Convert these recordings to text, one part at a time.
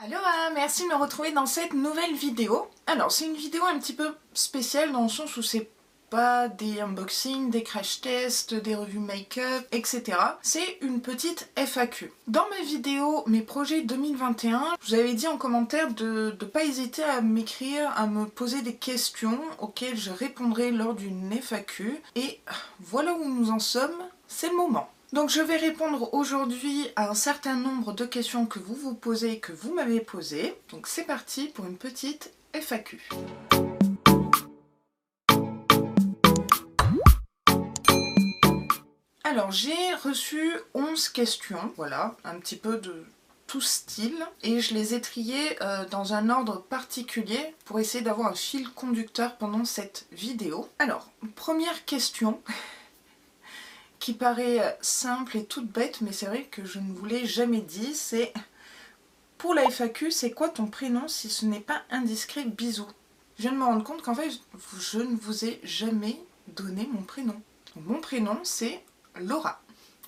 Aloha, merci de me retrouver dans cette nouvelle vidéo. Alors c'est une vidéo un petit peu spéciale dans le sens où c'est pas des unboxings, des crash tests, des revues make-up, etc. C'est une petite FAQ. Dans ma vidéo Mes projets 2021, je vous avais dit en commentaire de ne pas hésiter à m'écrire, à me poser des questions auxquelles je répondrai lors d'une FAQ. Et voilà où nous en sommes, c'est le moment. Donc je vais répondre aujourd'hui à un certain nombre de questions que vous vous posez et que vous m'avez posées. Donc c'est parti pour une petite FAQ. Alors j'ai reçu 11 questions, voilà, un petit peu de tout style, et je les ai triées dans un ordre particulier pour essayer d'avoir un fil conducteur pendant cette vidéo. Alors, première question qui paraît simple et toute bête, mais c'est vrai que je ne vous l'ai jamais dit, c'est pour la FAQ, c'est quoi ton prénom si ce n'est pas indiscret, bisous. Je viens de me rendre compte qu'en fait, je ne vous ai jamais donné mon prénom. Donc, mon prénom, c'est Laura.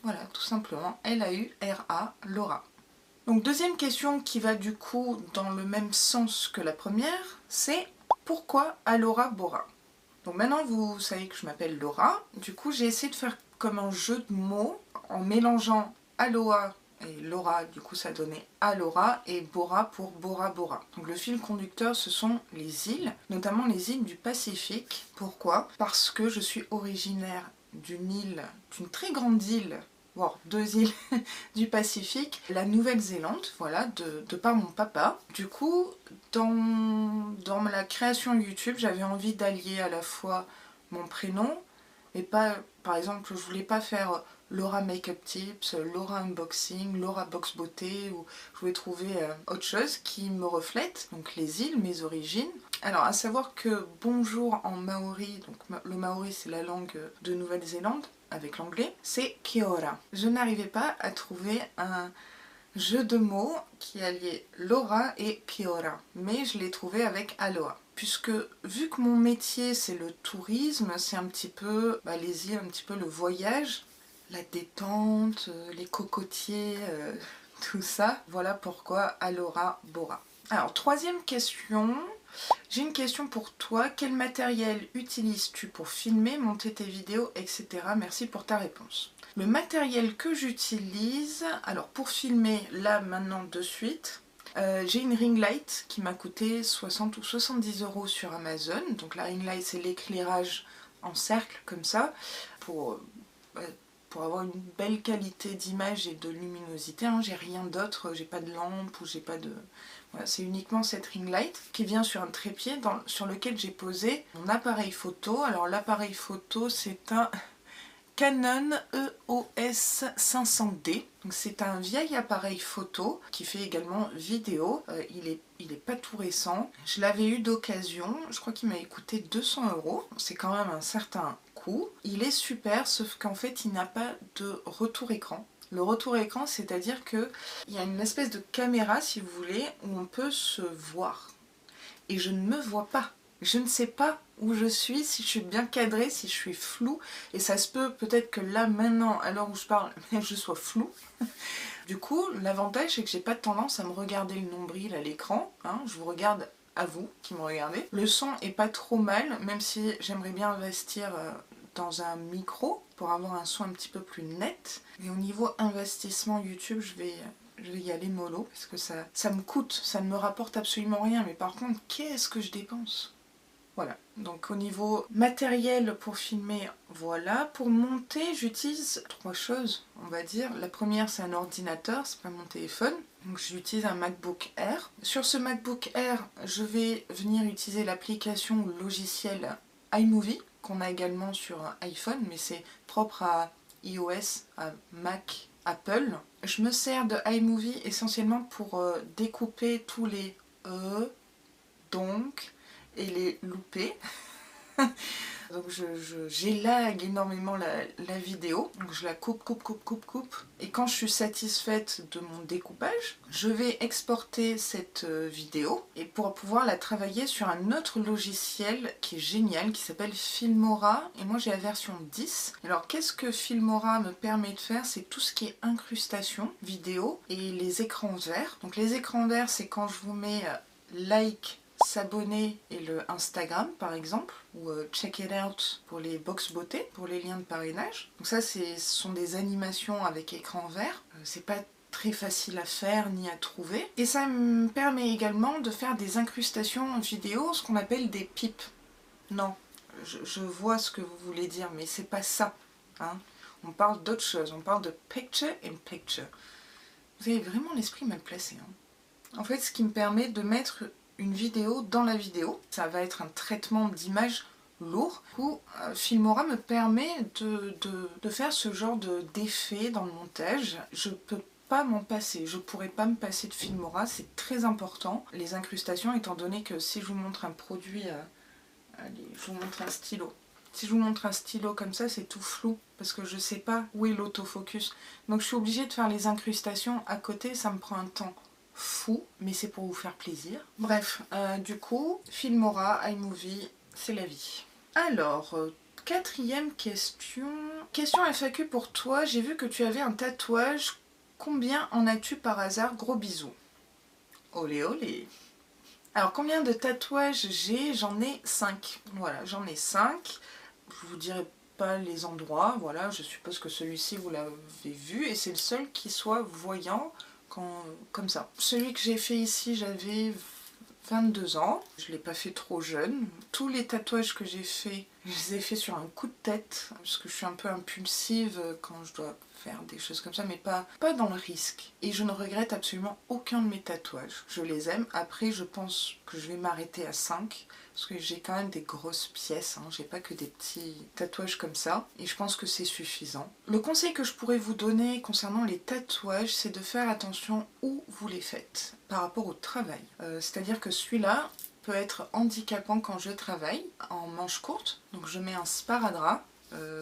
Voilà, tout simplement, L-A-U-R-A, Laura. Donc deuxième question qui va du coup dans le même sens que la première, c'est pourquoi Alora Bora? Donc maintenant vous savez que je m'appelle Laura, du coup j'ai essayé de faire comme un jeu de mots en mélangeant Aloha et Laura, du coup ça donnait Alora et Bora pour Bora Bora. Donc le fil conducteur ce sont les îles, notamment les îles du Pacifique. Pourquoi? Parce que je suis originaire d'une île, d'une très grande île, voire deux îles du Pacifique, la Nouvelle-Zélande, voilà, de par mon papa. Du coup, dans la création YouTube, j'avais envie d'allier à la fois mon prénom, et pas, par exemple, je voulais pas faire Laura Makeup Tips, Laura Unboxing, Laura Box Beauté, ou je voulais trouver autre chose qui me reflète, donc les îles, mes origines. Alors, à savoir que bonjour en maori, donc le maori c'est la langue de Nouvelle-Zélande, avec l'anglais, c'est kia ora. Je n'arrivais pas à trouver un jeu de mots qui alliait Laura et kia ora, mais je l'ai trouvé avec Aloha. Puisque vu que mon métier c'est le tourisme, c'est un petit peu les îles, un petit peu le voyage, la détente, les cocotiers, tout ça. Voilà pourquoi Alora Bora. Alors troisième question. J'ai une question pour toi. Quel matériel utilises-tu pour filmer, monter tes vidéos, etc. Merci pour ta réponse. Le matériel que j'utilise, alors pour filmer là maintenant de suite, j'ai une ring light qui m'a coûté 60 ou 70 € sur Amazon. Donc la ring light c'est l'éclairage en cercle comme ça pour avoir une belle qualité d'image et de luminosité. Hein. J'ai rien d'autre, j'ai pas de lampe ou j'ai pas de... Voilà, c'est uniquement cette ring light qui vient sur un trépied sur lequel j'ai posé mon appareil photo. Alors l'appareil photo c'est un Canon EOS 500D. C'est un vieil appareil photo qui fait également vidéo. Il est pas tout récent. Je l'avais eu d'occasion. Je crois qu'il m'avait coûté 200 €. C'est quand même un certain coût. Il est super, sauf qu'en fait, il n'a pas de retour écran. Le retour écran, c'est-à-dire qu'il y a une espèce de caméra, si vous voulez, où on peut se voir. Et je ne me vois pas. Je ne sais pas où je suis, si je suis bien cadrée, si je suis floue. Et ça se peut-être que là, maintenant, à l'heure où je parle, je sois floue. Du coup, l'avantage, c'est que j'ai pas de tendance à me regarder le nombril à l'écran. Hein. Je vous regarde à vous qui me regardez. Le son est pas trop mal, même si j'aimerais bien investir dans un micro pour avoir un son un petit peu plus net. Mais au niveau investissement YouTube, je vais y aller mollo parce que ça me coûte, ça ne me rapporte absolument rien. Mais par contre, qu'est-ce que je dépense? Voilà, donc au niveau matériel pour filmer, voilà. Pour monter, j'utilise trois choses, on va dire. La première, c'est un ordinateur, c'est pas mon téléphone. Donc j'utilise un MacBook Air. Sur ce MacBook Air, je vais venir utiliser l'application ou le logiciel iMovie, qu'on a également sur iPhone, mais c'est propre à iOS, à Mac, Apple. Je me sers de iMovie essentiellement pour découper tous les donc et les louper. Donc j'élague énormément la vidéo. Donc je la coupe. Et quand je suis satisfaite de mon découpage, je vais exporter cette vidéo et pour pouvoir la travailler sur un autre logiciel qui est génial, qui s'appelle Filmora. Et moi j'ai la version 10. Alors qu'est-ce que Filmora me permet de faire? C'est tout ce qui est incrustation vidéo et les écrans verts. Donc les écrans verts, c'est quand je vous mets like, s'abonner et le Instagram par exemple, ou check it out pour les box beauté, pour les liens de parrainage. Donc ça ce sont des animations avec écran vert, c'est pas très facile à faire ni à trouver. Et ça me permet également de faire des incrustations vidéo, ce qu'on appelle des pipes. Non, je vois ce que vous voulez dire, mais c'est pas ça. Hein. On parle d'autre chose, on parle de picture in picture. Vous avez vraiment l'esprit mal placé. Hein. En fait, ce qui me permet de mettre une vidéo dans la vidéo, ça va être un traitement d'image lourd, où Filmora me permet de faire ce genre d'effet dans le montage. Je peux pas m'en passer, je pourrais pas me passer de Filmora, c'est très important. Les incrustations, étant donné que si je vous montre un produit, allez, je vous montre un stylo. Si je vous montre un stylo comme ça, c'est tout flou, parce que je sais pas où est l'autofocus. Donc je suis obligée de faire les incrustations à côté, ça me prend un temps fou, mais c'est pour vous faire plaisir. Bref, du coup, Filmora, iMovie, c'est la vie. Alors, quatrième question. Question FAQ pour toi, j'ai vu que tu avais un tatouage. Combien en as-tu par hasard? Gros bisous. Olé olé. Alors, combien de tatouages j'ai? J'en ai 5. Voilà, j'en ai 5. Je vous dirai pas les endroits, voilà, je suppose que celui-ci vous l'avez vu, et c'est le seul qui soit voyant comme ça. Celui que j'ai fait ici, j'avais 22 ans, je ne l'ai pas fait trop jeune. Tous les tatouages que j'ai fait, je les ai fait sur un coup de tête, parce que je suis un peu impulsive quand je dois faire des choses comme ça, mais pas dans le risque. Et je ne regrette absolument aucun de mes tatouages. Je les aime. Après, je pense que je vais m'arrêter à 5, parce que j'ai quand même des grosses pièces, hein. J'ai pas que des petits tatouages comme ça, et je pense que c'est suffisant. Le conseil que je pourrais vous donner concernant les tatouages, c'est de faire attention où vous les faites, par rapport au travail. C'est-à-dire que celui-là peut être handicapant quand je travaille, en manche courte, donc je mets un sparadrap,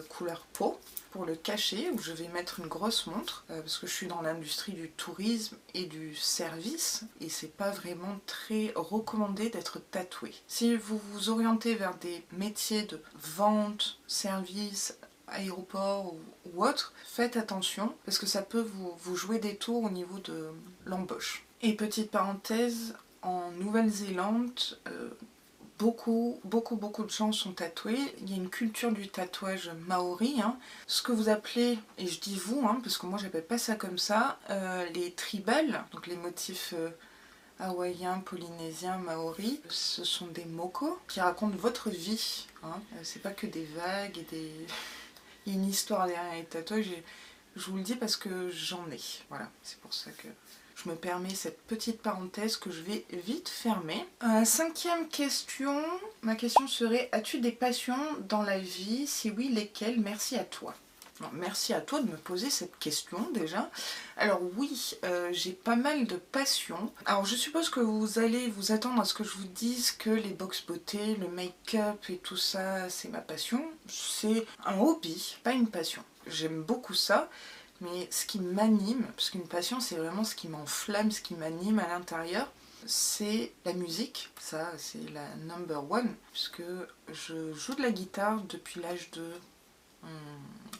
couleur peau, pour le cacher, où je vais mettre une grosse montre, parce que je suis dans l'industrie du tourisme et du service, et c'est pas vraiment très recommandé d'être tatoué. Si vous vous orientez vers des métiers de vente, service, aéroport ou autre, faites attention, parce que ça peut vous jouer des tours au niveau de l'embauche. Et petite parenthèse, en Nouvelle-Zélande, beaucoup de gens sont tatoués. Il y a une culture du tatouage maori, hein. Ce que vous appelez, et je dis vous, hein, parce que moi j'appelle pas ça comme ça, les tribales, donc les motifs hawaïens, polynésiens, maoris, ce sont des mokos qui racontent votre vie. Hein. C'est pas que des vagues et des... Il y a une histoire derrière les tatouages, et je vous le dis parce que j'en ai. Voilà, c'est pour ça que... Je me permets cette petite parenthèse que je vais vite fermer. Cinquième question. Ma question serait, as-tu des passions dans la vie? Si oui, lesquelles? Merci à toi. Non, merci à toi de me poser cette question déjà. Alors oui, j'ai pas mal de passions. Alors je suppose que vous allez vous attendre à ce que je vous dise que les box beauté, le make-up et tout ça, c'est ma passion. C'est un hobby, pas une passion. J'aime beaucoup ça. Mais ce qui m'anime, parce qu'une passion c'est vraiment ce qui m'enflamme, ce qui m'anime à l'intérieur, c'est la musique. Ça c'est la number one, puisque je joue de la guitare depuis l'âge de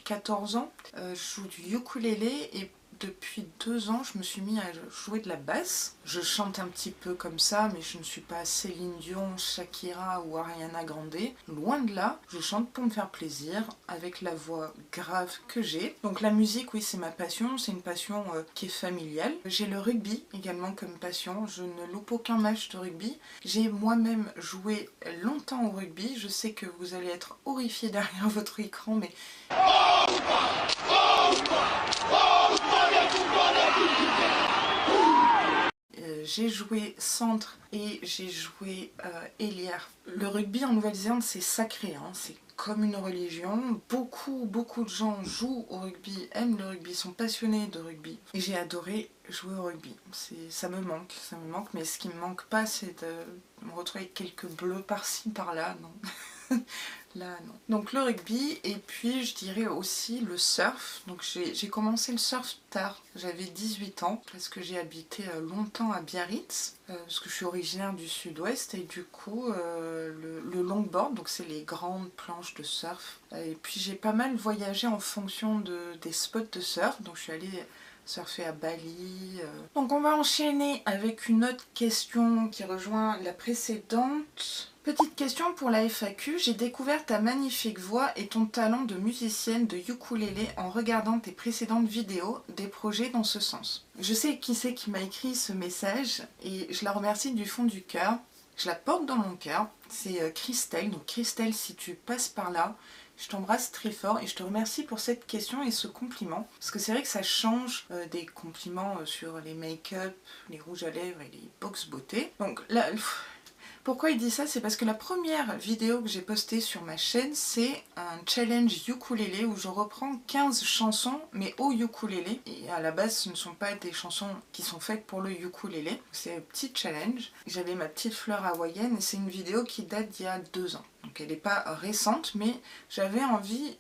14 ans. Je joue du ukulélé et depuis 2 ans je me suis mis à jouer de la basse. Je chante un petit peu comme ça, mais je ne suis pas Céline Dion, Shakira ou Ariana Grande. Loin de là, je chante pour me faire plaisir, avec la voix grave que j'ai. Donc la musique, oui, c'est ma passion, c'est une passion qui est familiale. J'ai le rugby également comme passion, je ne loupe aucun match de rugby. J'ai moi-même joué longtemps au rugby, je sais que vous allez être horrifiés derrière votre écran, mais... J'ai joué centre et j'ai joué ailière. Le rugby en Nouvelle-Zélande c'est sacré, hein, c'est comme une religion. Beaucoup de gens jouent au rugby, aiment le rugby, sont passionnés de rugby. Et j'ai adoré jouer au rugby. Ça me manque, mais ce qui me manque pas c'est de me retrouver avec quelques bleus par-ci par-là, non. Là, non. Donc le rugby, et puis je dirais aussi le surf. Donc j'ai commencé le surf tard, j'avais 18 ans, parce que j'ai habité longtemps à Biarritz, parce que je suis originaire du sud-ouest, et du coup, le longboard, donc c'est les grandes planches de surf. Et puis j'ai pas mal voyagé en fonction des spots de surf, donc je suis allée surfer à Bali. Donc on va enchaîner avec une autre question qui rejoint la précédente. Petite question pour la FAQ, j'ai découvert ta magnifique voix et ton talent de musicienne de ukulélé en regardant tes précédentes vidéos, des projets dans ce sens. Je sais qui c'est qui m'a écrit ce message et je la remercie du fond du cœur. Je la porte dans mon cœur, c'est Christelle. Donc Christelle, si tu passes par là, je t'embrasse très fort et je te remercie pour cette question et ce compliment. Parce que c'est vrai que ça change des compliments sur les make-up, les rouges à lèvres et les box beauté. Donc là... Pourquoi il dit ça? C'est parce que la première vidéo que j'ai postée sur ma chaîne, c'est un challenge ukulélé où je reprends 15 chansons, mais au ukulélé. Et à la base, ce ne sont pas des chansons qui sont faites pour le ukulélé. C'est un petit challenge. J'avais ma petite fleur hawaïenne et c'est une vidéo qui date d'il y a 2 ans. Donc elle n'est pas récente, mais j'avais envie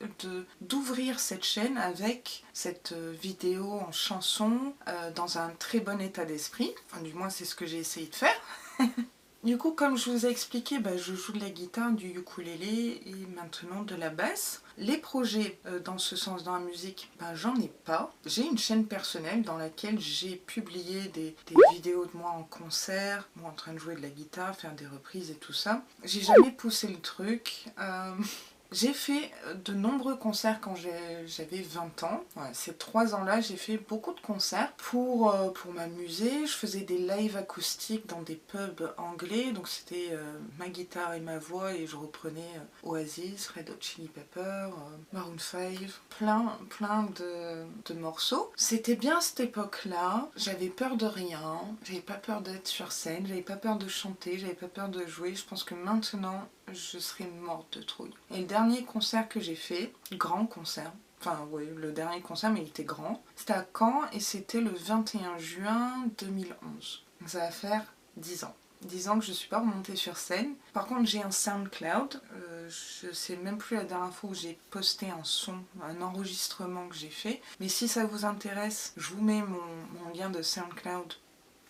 d'ouvrir cette chaîne avec cette vidéo en chanson dans un très bon état d'esprit. Enfin, du moins, c'est ce que j'ai essayé de faire. Du coup, comme je vous ai expliqué, je joue de la guitare, du ukulélé et maintenant de la basse. Les projets dans ce sens dans la musique, j'en ai pas. J'ai une chaîne personnelle dans laquelle j'ai publié des vidéos de moi en concert, moi en train de jouer de la guitare, faire des reprises et tout ça. J'ai jamais poussé le truc. J'ai fait de nombreux concerts quand j'avais 20 ans. Ouais, ces 3 ans-là, j'ai fait beaucoup de concerts pour m'amuser. Je faisais des lives acoustiques dans des pubs anglais. Donc c'était ma guitare et ma voix et je reprenais Oasis, Red Hot Chili Peppers, Maroon 5, plein de morceaux. C'était bien cette époque-là. J'avais peur de rien. J'avais pas peur d'être sur scène. J'avais pas peur de chanter. J'avais pas peur de jouer. Je pense que maintenant, je serais morte de trouille. Et le dernier concert que j'ai fait, grand concert, enfin oui, le dernier concert mais il était grand, c'était à Caen et c'était le 21 juin 2011. Donc ça va faire 10 ans. 10 ans que je ne suis pas remontée sur scène. Par contre j'ai un SoundCloud, je sais même plus la dernière fois où j'ai posté un son, un enregistrement que j'ai fait. Mais si ça vous intéresse, je vous mets mon lien de SoundCloud.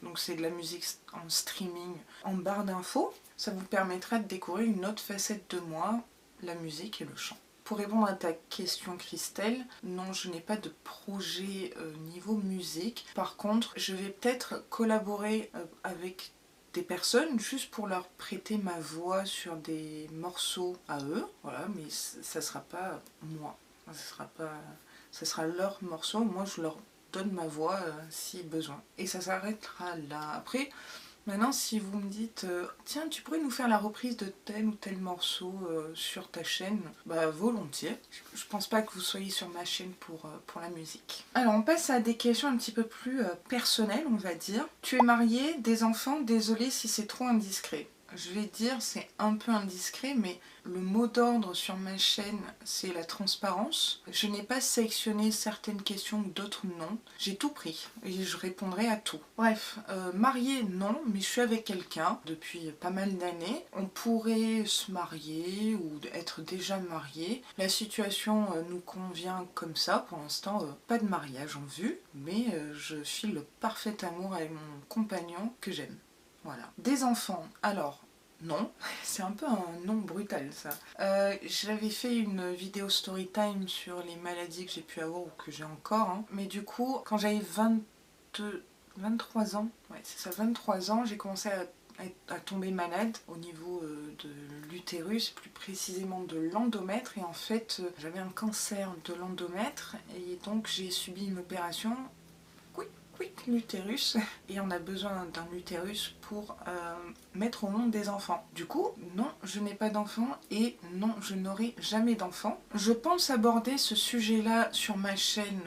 Donc c'est de la musique en streaming en barre d'infos. Ça vous permettra de découvrir une autre facette de moi, la musique et le chant. Pour répondre à ta question Christelle, non, je n'ai pas de projet niveau musique. Par contre, je vais peut-être collaborer avec des personnes juste pour leur prêter ma voix sur des morceaux à eux. Voilà, mais ça sera pas moi. Ça sera leur morceau. Moi, je leur donne ma voix si besoin. Et ça s'arrêtera là. Après, maintenant, si vous me dites tiens, tu pourrais nous faire la reprise de tel ou tel morceau sur ta chaîne, volontiers. Je pense pas que vous soyez sur ma chaîne pour la musique. Alors, on passe à des questions un petit peu plus personnelles, on va dire. Tu es mariée, des enfants, désolée si c'est trop indiscret. Je vais dire, c'est un peu indiscret, mais le mot d'ordre sur ma chaîne, c'est la transparence. Je n'ai pas sélectionné certaines questions ou d'autres non. J'ai tout pris et je répondrai à tout. Bref, mariée, non, mais je suis avec quelqu'un depuis pas mal d'années. On pourrait se marier ou être déjà marié. La situation nous convient comme ça. Pour l'instant, pas de mariage en vue, mais je suis le parfait amour avec mon compagnon que j'aime. Voilà. Des enfants, alors non, c'est un peu un nom brutal ça. J'avais fait une vidéo story time sur les maladies que j'ai pu avoir ou que j'ai encore, hein. Mais du coup, quand j'avais 23 ans, ouais c'est ça, 23 ans, j'ai commencé à tomber malade au niveau de l'utérus, plus précisément de l'endomètre, et en fait j'avais un cancer de l'endomètre et donc j'ai subi une opération. Oui, l'utérus, et on a besoin d'un utérus pour mettre au monde des enfants. Du coup, non, je n'ai pas d'enfants et non, je n'aurai jamais d'enfants. Je pense aborder ce sujet-là sur ma chaîne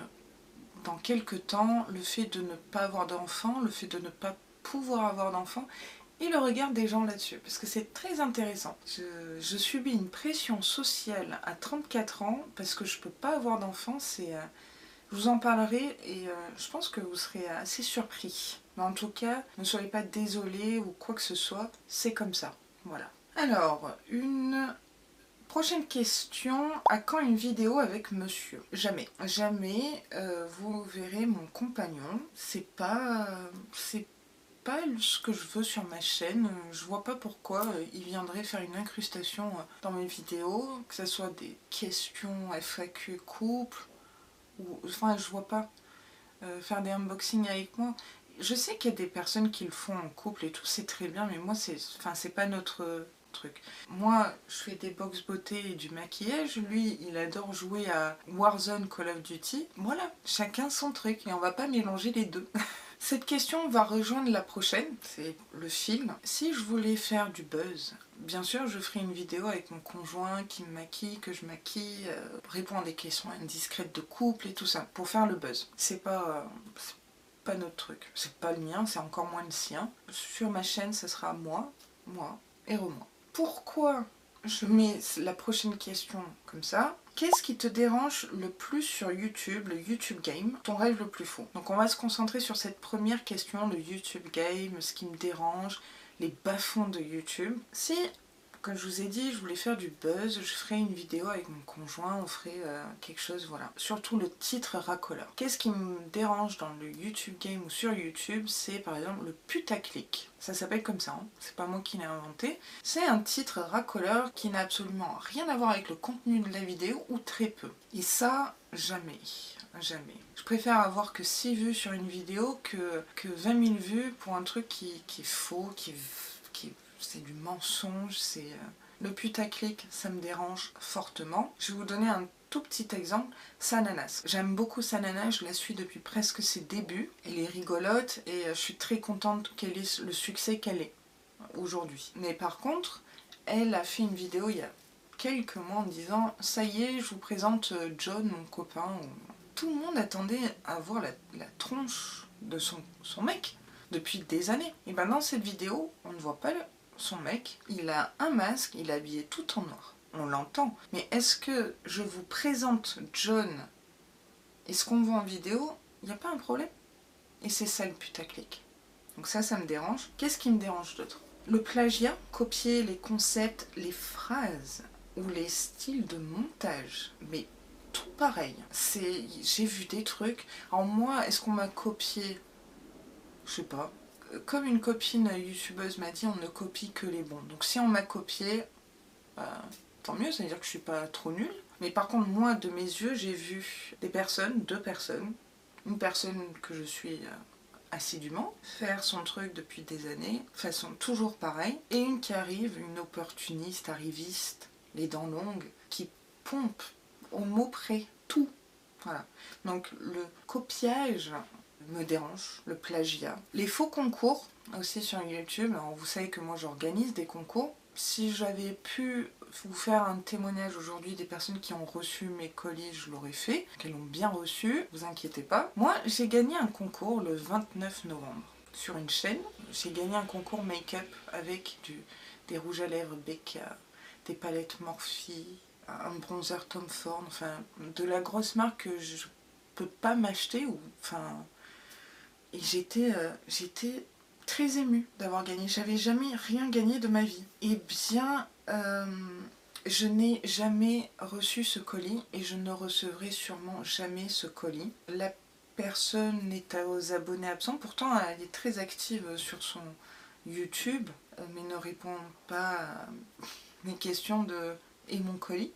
dans quelques temps, le fait de ne pas avoir d'enfants, le fait de ne pas pouvoir avoir d'enfants et le regard des gens là-dessus, parce que c'est très intéressant. Je subis une pression sociale à 34 ans parce que je peux pas avoir d'enfants, je vous en parlerai et je pense que vous serez assez surpris. Mais en tout cas, ne soyez pas désolés ou quoi que ce soit, c'est comme ça. Voilà. Alors, une Prochaine question, à quand une vidéo avec monsieur? Jamais. Jamais vous verrez mon compagnon. C'est pas ce que je veux sur ma chaîne. Je vois pas pourquoi il viendrait faire une incrustation dans mes vidéos, que ce soit des questions FAQ couple, ou enfin je vois pas faire des unboxings avec moi. Je sais qu'il y a des personnes qui le font en couple et tout, c'est très bien, mais moi c'est pas notre truc. Moi je fais des box beauté et du maquillage, lui il adore jouer à Warzone Call of Duty. Voilà, chacun son truc et on va pas mélanger les deux. Cette question va rejoindre la prochaine, c'est le film. Si je voulais faire du buzz, bien sûr je ferai une vidéo avec mon conjoint qui me maquille, que je maquille, répond à des questions indiscrètes de couple et tout ça, pour faire le buzz. C'est pas notre truc, c'est pas le mien, c'est encore moins le sien. Sur ma chaîne, ce sera moi et Romain. Pourquoi je mets la prochaine question comme ça? Qu'est-ce qui te dérange le plus sur YouTube, le YouTube Game, ton rêve le plus fou? Donc on va se concentrer sur cette première question, le YouTube Game, ce qui me dérange, les bas-fonds de YouTube. Si, comme je vous ai dit, je voulais faire du buzz, je ferais une vidéo avec mon conjoint, on ferait quelque chose, voilà. Surtout le titre racoleur. Qu'est-ce qui me dérange dans le YouTube Game ou sur YouTube? C'est par exemple le putaclic. Ça s'appelle comme ça, hein. C'est pas moi qui l'ai inventé. C'est un titre racoleur qui n'a absolument rien à voir avec le contenu de la vidéo ou très peu. Et ça, jamais. Jamais. Je préfère avoir que 6 vues sur une vidéo que 20 000 vues pour un truc qui est faux, qui c'est du mensonge, c'est... Le putaclic, ça me dérange fortement. Je vais vous donner un tout petit exemple. Sananas. J'aime beaucoup Sananas, je la suis depuis presque ses débuts. Elle est rigolote et je suis très contente qu'elle ait le succès qu'elle est aujourd'hui. Mais par contre, elle a fait une vidéo il y a quelques mois en disant « Ça y est, je vous présente John, mon copain. » Tout le monde attendait à voir la tronche de son mec depuis des années. Et ben dans cette vidéo, on ne voit pas son mec, il a un masque, il est habillé tout en noir. On l'entend. Mais est-ce que je vous présente John et ce qu'on voit en vidéo, il n'y a pas un problème? Et c'est ça le putaclic. Donc ça me dérange. Qu'est-ce qui me dérange d'autre? Le plagiat, copier les concepts, les phrases ou les styles de montage. Mais tout pareil. J'ai vu des trucs. Alors moi, est-ce qu'on m'a copié? Je sais pas. Comme une copine youtubeuse m'a dit, on ne copie que les bons. Donc si on m'a copié, tant mieux, ça veut dire que je suis pas trop nulle. Mais par contre, moi, de mes yeux, j'ai vu deux personnes, une personne que je suis assidûment, faire son truc depuis des années, façon toujours pareille, et une qui arrive, une opportuniste, arriviste, les dents longues, qui pompe au mot près tout. Voilà. Donc le copiage me dérange, le plagiat. Les faux concours aussi sur YouTube. Alors vous savez que moi j'organise des concours. Si j'avais pu vous faire un témoignage aujourd'hui des personnes qui ont reçu mes colis, je l'aurais fait, qu'elles l'ont bien reçu, vous inquiétez pas. Moi j'ai gagné un concours le 29 novembre sur une chaîne. J'ai gagné un concours make-up avec des rouges à lèvres Becca, des palettes Morphe, un bronzer Tom Ford, enfin de la grosse marque que je peux pas m'acheter, ou enfin... Et j'étais très émue d'avoir gagné. J'avais jamais rien gagné de ma vie. Et bien, je n'ai jamais reçu ce colis et je ne recevrai sûrement jamais ce colis. La personne est aux abonnés absents. Pourtant, elle est très active sur son YouTube, mais ne répond pas à mes questions de « et mon colis ?»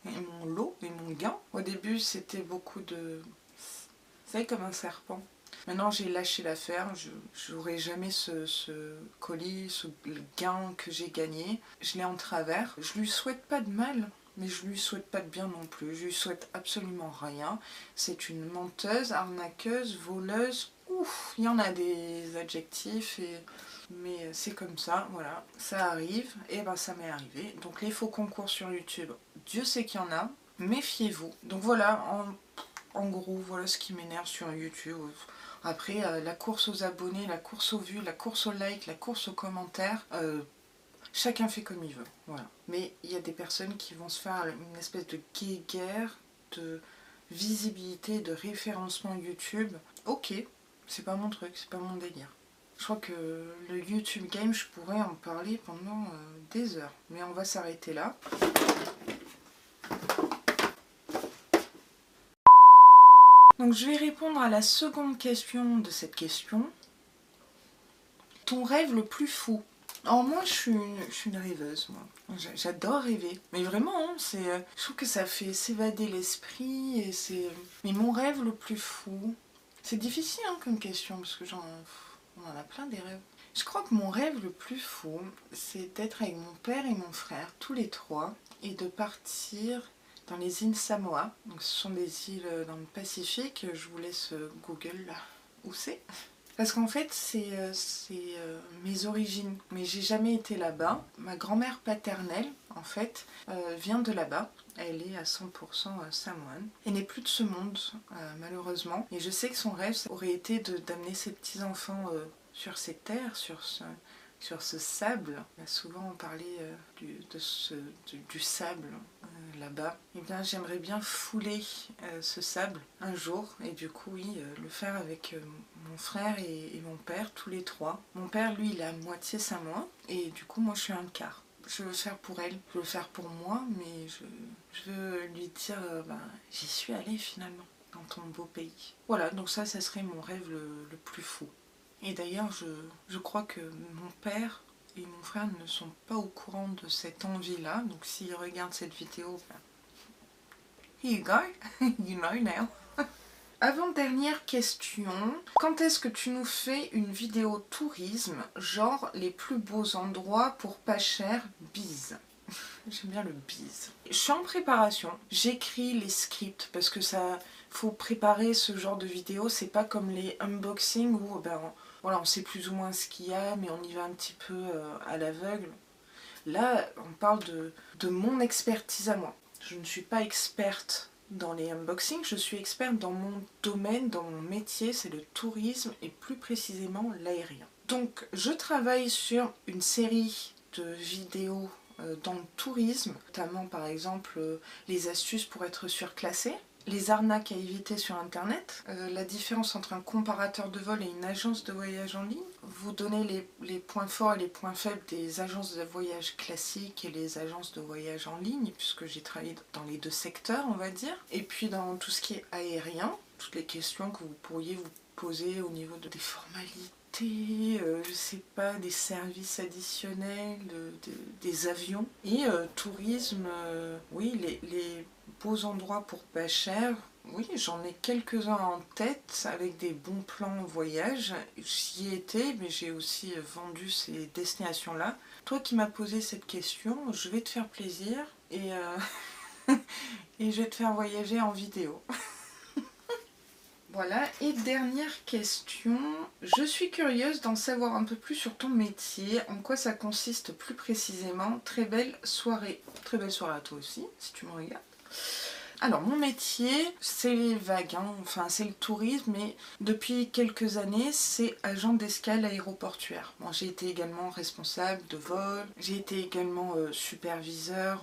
et mon lot et mon gain. Au début, c'était beaucoup de... Vous savez, comme un serpent. Maintenant, j'ai lâché l'affaire, je n'aurai jamais ce colis, ce gain que j'ai gagné. Je l'ai en travers. Je lui souhaite pas de mal, mais je lui souhaite pas de bien non plus. Je lui souhaite absolument rien. C'est une menteuse, arnaqueuse, voleuse. Ouf, il y en a des adjectifs, mais c'est comme ça, voilà. Ça arrive, et ben ça m'est arrivé. Donc les faux concours sur YouTube, Dieu sait qu'il y en a. Méfiez-vous. Donc voilà, en gros, voilà ce qui m'énerve sur YouTube. Après, la course aux abonnés, la course aux vues, la course aux likes, la course aux commentaires, chacun fait comme il veut. Voilà. Mais il y a des personnes qui vont se faire une espèce de guéguerre de visibilité, de référencement YouTube. Ok, c'est pas mon truc, c'est pas mon délire. Je crois que le YouTube Game, je pourrais en parler pendant des heures. Mais on va s'arrêter là. Donc je vais répondre à la seconde question de cette question. Ton rêve le plus fou? Alors moi je suis une rêveuse, moi. J'adore rêver. Mais vraiment, hein, je trouve que ça fait s'évader l'esprit et c'est. Mais mon rêve le plus fou. C'est difficile hein, comme question parce que on en a plein des rêves. Je crois que mon rêve le plus fou, c'est d'être avec mon père et mon frère, tous les trois, et de partir dans les îles Samoa. Donc ce sont des îles dans le Pacifique. Je vous laisse Google là où c'est. Parce qu'en fait, c'est mes origines. Mais j'ai jamais été là-bas. Ma grand-mère paternelle, en fait, vient de là-bas. Elle est à 100% samoane. Elle n'est plus de ce monde, malheureusement. Et je sais que son rêve aurait été d'amener ses petits-enfants sur ces terres, sur ce sable. On a souvent parlé du sable là-bas. Et bien j'aimerais bien fouler ce sable un jour et du coup oui, le faire avec mon frère et mon père, tous les trois. Mon père lui il est à moitié samoan et du coup moi je suis un quart. Je veux le faire pour elle, je veux le faire pour moi, mais je veux lui dire j'y suis allée finalement dans ton beau pays. Voilà, donc ça serait mon rêve le plus fou. Et d'ailleurs, je crois que mon père et mon frère ne sont pas au courant de cette envie-là. Donc s'ils regardent cette vidéo, here you go, you know now. Avant-dernière question. Quand est-ce que tu nous fais une vidéo tourisme, genre les plus beaux endroits pour pas cher, bise? J'aime bien le bise. Je suis en préparation. J'écris les scripts parce que ça faut préparer ce genre de vidéo. C'est pas comme les unboxings où voilà, on sait plus ou moins ce qu'il y a, mais on y va un petit peu à l'aveugle. Là, on parle de mon expertise à moi. Je ne suis pas experte dans les unboxings, je suis experte dans mon domaine, dans mon métier, c'est le tourisme et plus précisément l'aérien. Donc, je travaille sur une série de vidéos dans le tourisme, notamment par exemple les astuces pour être surclassé, les arnaques à éviter sur internet, la différence entre un comparateur de vol et une agence de voyage en ligne, vous donner les points forts et les points faibles des agences de voyage classiques et les agences de voyage en ligne, puisque j'ai travaillé dans les deux secteurs on va dire, et puis dans tout ce qui est aérien, toutes les questions que vous pourriez vous poser au niveau des formalités, je sais pas, des services additionnels, des avions. Et tourisme, oui, les beaux endroits pour pas cher, oui, j'en ai quelques-uns en tête avec des bons plans voyage. J'y ai été, mais j'ai aussi vendu ces destinations-là. Toi qui m'as posé cette question, je vais te faire plaisir et, et je vais te faire voyager en vidéo. Voilà, et dernière question, je suis curieuse d'en savoir un peu plus sur ton métier, en quoi ça consiste plus précisément. Très belle soirée à toi aussi, si tu me regardes. Alors mon métier, c'est les vagues, hein. Enfin c'est le tourisme, mais depuis quelques années, c'est agent d'escale aéroportuaire. Bon, j'ai été également responsable de vol, j'ai été également superviseur,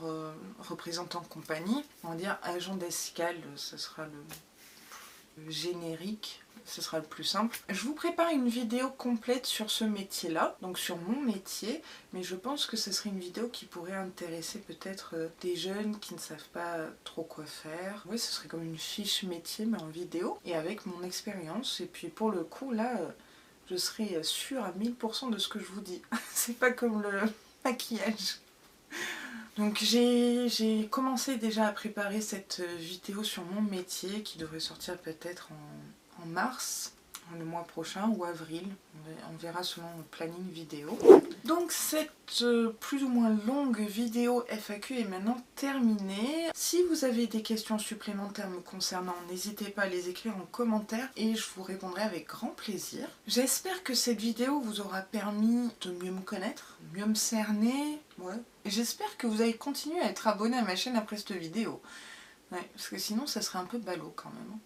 représentant de compagnie. On va dire agent d'escale, ce sera le générique, ce sera le plus simple. Je vous prépare une vidéo complète sur ce métier-là, donc sur mon métier, mais je pense que ce serait une vidéo qui pourrait intéresser peut-être des jeunes qui ne savent pas trop quoi faire. Oui, ce serait comme une fiche métier, mais en vidéo, et avec mon expérience. Et puis pour le coup, là, je serai sûre à 1000% de ce que je vous dis. C'est pas comme le maquillage. Donc j'ai commencé déjà à préparer cette vidéo sur mon métier qui devrait sortir peut-être en mars, le mois prochain ou avril. On verra selon le planning vidéo. Donc cette plus ou moins longue vidéo FAQ est maintenant terminée. Si vous avez des questions supplémentaires me concernant, n'hésitez pas à les écrire en commentaire et je vous répondrai avec grand plaisir. J'espère que cette vidéo vous aura permis de mieux me connaître, mieux me cerner. Ouais. J'espère que vous allez continuer à être abonné à ma chaîne après cette vidéo. Ouais, parce que sinon ça serait un peu ballot quand même.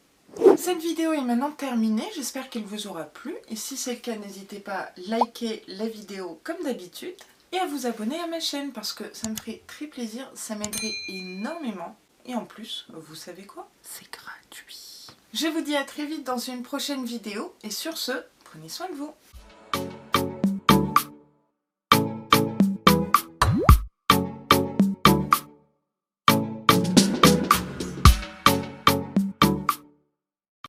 Cette vidéo est maintenant terminée, j'espère qu'elle vous aura plu. Et si c'est le cas, n'hésitez pas à liker la vidéo comme d'habitude. Et à vous abonner à ma chaîne parce que ça me ferait très plaisir, ça m'aiderait énormément. Et en plus, vous savez quoi? C'est gratuit. Je vous dis à très vite dans une prochaine vidéo. Et sur ce, prenez soin de vous.